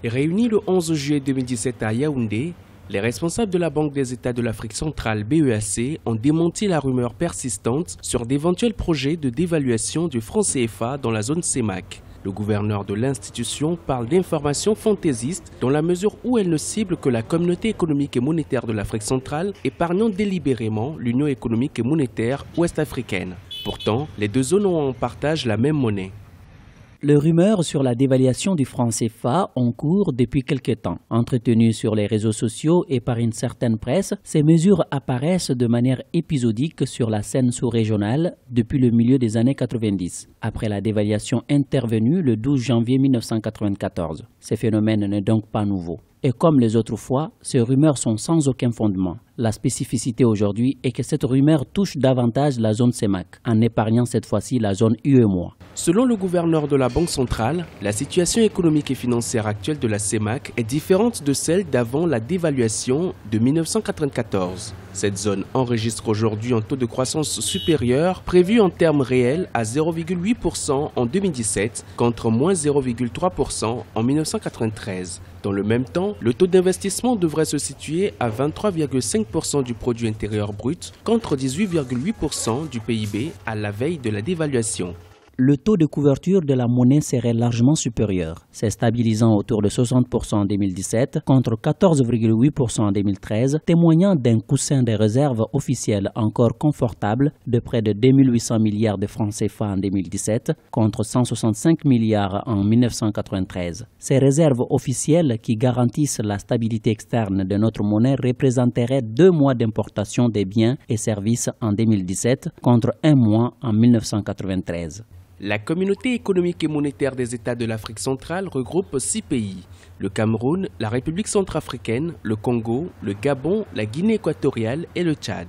Réunis le 11 juillet 2017 à Yaoundé, les responsables de la Banque des États de l'Afrique centrale BEAC ont démenti la rumeur persistante sur d'éventuels projets de dévaluation du franc CFA dans la zone CEMAC. Le gouverneur de l'institution parle d'informations fantaisistes dans la mesure où elle ne cible que la communauté économique et monétaire de l'Afrique centrale, épargnant délibérément l'Union économique et monétaire ouest-africaine. Pourtant, les deux zones ont en partage la même monnaie. Les rumeurs sur la dévaluation du franc CFA ont cours depuis quelque temps. Entretenues sur les réseaux sociaux et par une certaine presse, ces mesures apparaissent de manière épisodique sur la scène sous-régionale depuis le milieu des années 90, après la dévaluation intervenue le 12 janvier 1994. Ces phénomènes n'est donc pas nouveau. Et comme les autres fois, ces rumeurs sont sans aucun fondement. La spécificité aujourd'hui est que cette rumeur touche davantage la zone CEMAC, en épargnant cette fois-ci la zone UEMOA. Selon le gouverneur de la Banque centrale, la situation économique et financière actuelle de la CEMAC est différente de celle d'avant la dévaluation de 1994. Cette zone enregistre aujourd'hui un taux de croissance supérieur, prévu en termes réels à 0,8% en 2017, contre moins 0,3% en 1993. Dans le même temps, le taux d'investissement devrait se situer à 23,5% du produit intérieur brut, contre 18,8% du PIB à la veille de la dévaluation. Le taux de couverture de la monnaie serait largement supérieur, se stabilisant autour de 60% en 2017 contre 14,8% en 2013, témoignant d'un coussin des réserves officielles encore confortable de près de 2 800 milliards de francs CFA en 2017 contre 165 milliards en 1993. Ces réserves officielles qui garantissent la stabilité externe de notre monnaie représenteraient 2 mois d'importation des biens et services en 2017 contre 1 mois en 1993. La communauté économique et monétaire des États de l'Afrique centrale regroupe 6 pays, le Cameroun, la République centrafricaine, le Congo, le Gabon, la Guinée équatoriale et le Tchad.